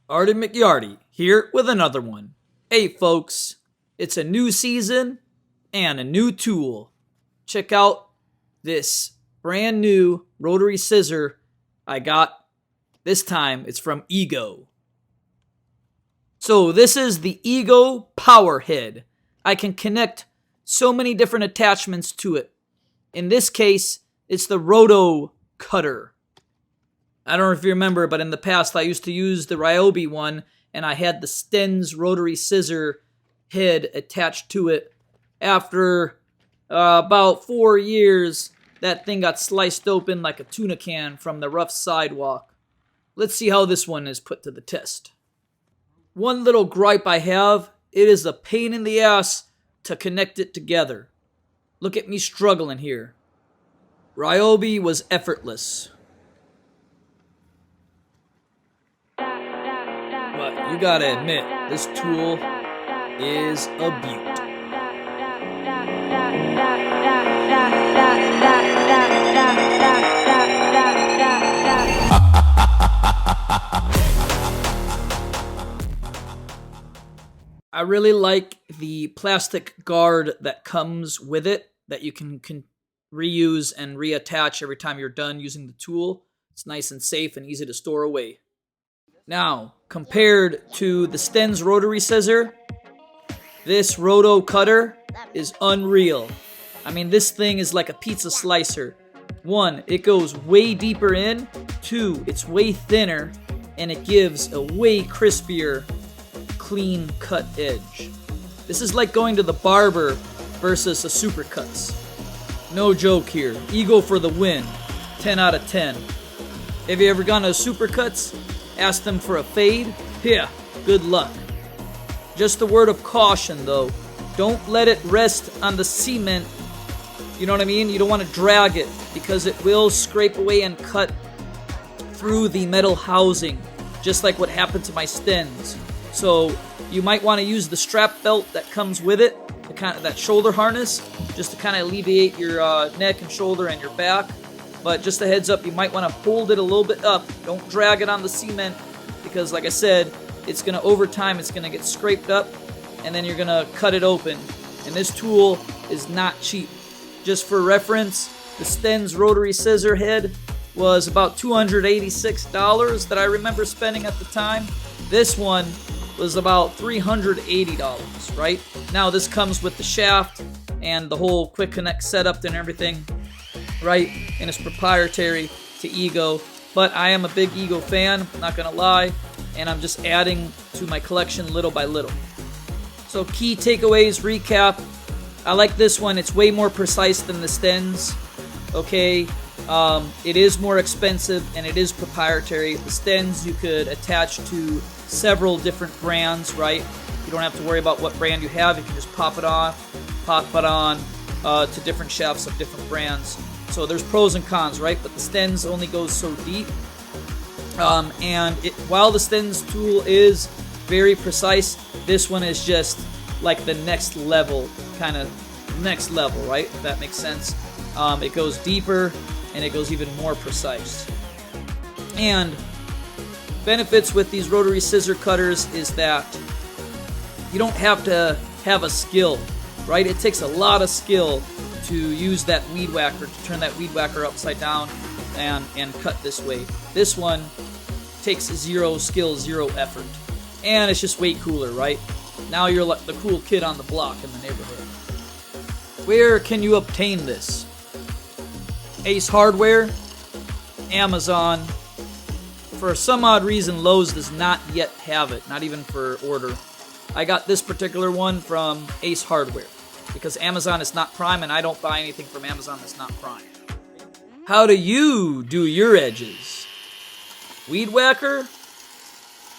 Artie McYarty here with another one. Hey folks, it's a new season and a new tool. Check out this brand new rotary scissor I got. This time it's from Ego. So this is the Ego Power Head. I can connect so many different attachments to it. In this case, it's the Rotocutter. I don't know if you remember, but in the past I used to use the Ryobi one, and I had the Sten's rotary scissor head attached to it. After about 4 years, that thing got sliced open like a tuna can from the rough sidewalk. Let's see how this one is put to the test. One little gripe I have, it is a pain in the ass to connect it together. Look at me struggling here. Ryobi was effortless. But you gotta admit, this tool is a beaut. I really like the plastic guard that comes with it that you can reuse and reattach every time you're done using the tool. It's nice and safe and easy to store away. Now, compared to the Sten's rotary scissor, this Rotocutter is unreal. I mean, this thing is like a pizza slicer. 1, it goes way deeper in. 2, it's way thinner, and it gives a way crispier, clean cut edge. This is like going to the barber versus a Supercuts. No joke here. Ego for the win. 10 out of 10. Have you ever gone to a Supercuts? Asked them for a fade? Yeah, good luck. Just a word of caution though. Don't let it rest on the cement. You know what I mean? You don't want to drag it because it will scrape away and cut through the metal housing, just like what happened to my Stens. So you might want to use the strap belt that comes with it, that shoulder harness, just to kind of alleviate your neck and shoulder and your back. But just a heads up, you might want to hold it a little bit up. Don't drag it on the cement because, like I said, it's going to, over time, it's going to get scraped up and then you're going to cut it open. And this tool is not cheap. Just for reference, the Sten's rotary scissor head was about $286 that I remember spending at the time. This one was about $380, right? Now this comes with the shaft and the whole quick connect setup and everything, right? And it's proprietary to Ego. But I am a big Ego fan, not gonna lie, and I'm just adding to my collection little by little. So key takeaways, recap. I like this one. It's way more precise than the Stens. Okay, it is more expensive and it is proprietary. The Stens you could attach to several different brands, right? You don't have to worry about what brand you have. You can just pop it on to different shafts of different brands. So there's pros and cons, right? But the Stens only goes so deep. While the Stens tool is very precise, this one is just like the next level, right? If that makes sense. It goes deeper and it goes even more precise. And benefits with these rotary scissor cutters is that you don't have to have a skill, right? It takes a lot of skill to use that weed whacker, to turn that weed whacker upside down and cut this way. This one takes zero skill, zero effort. And it's just way cooler, right? Now you're like the cool kid on the block in the neighborhood. Where can you obtain this? Ace Hardware, Amazon. For some odd reason, Lowe's does not yet have it, not even for order. I got this particular one from Ace Hardware because Amazon is not Prime and I don't buy anything from Amazon that's not Prime. How do you do your edges? Weed whacker?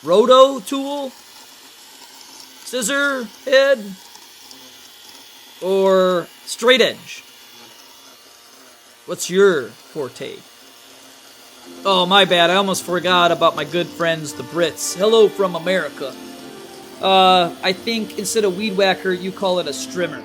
Roto tool? Scissor head? Or straight edge? What's your forte? Oh, my bad. I almost forgot about my good friends, the Brits. Hello from America. I think instead of weed whacker, you call it a strimmer.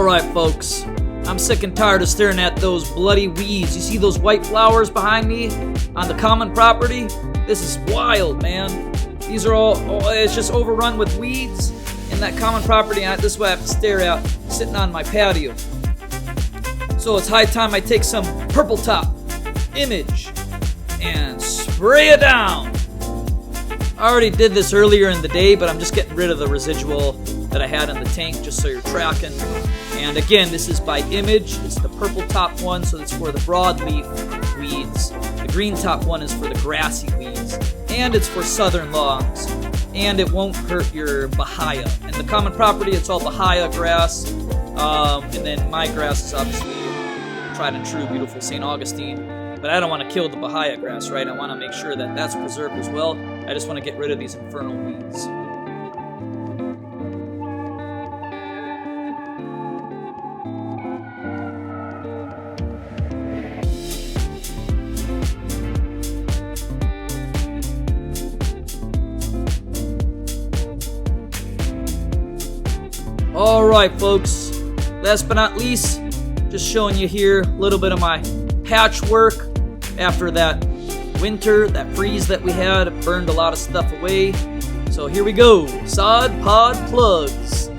Alright folks, I'm sick and tired of staring at those bloody weeds. You see those white flowers behind me on the common property? This is wild, man. These are all, it's just overrun with weeds in that common property, and this is what I have to stare at sitting on my patio. So it's high time I take some purple top image and spray it down. I already did this earlier in the day, but I'm just getting rid of the residual that I had in the tank, just so you're tracking. And again, this is by image. It's the purple top one, so it's for the broadleaf weeds. The green top one is for the grassy weeds. And it's for southern lawns. And it won't hurt your bahia. And the common property, it's all bahia grass. And then my grass is obviously tried and true, beautiful St. Augustine. But I don't want to kill the bahia grass, right? I want to make sure that that's preserved as well. I just want to get rid of these infernal weeds. Alright folks, last but not least, just showing you here a little bit of my patchwork after that winter, that freeze that we had. It burned a lot of stuff away. So here we go, sod pod plugs.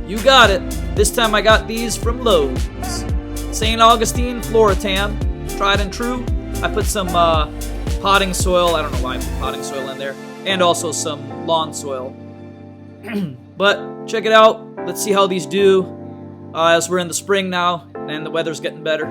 You got it. This time I got these from Lowe's. St. Augustine Floritan, tried and true. I put some potting soil, I don't know why I put potting soil in there, and also some lawn soil. But check it out. Let's see how these do as we're in the spring now and the weather's getting better.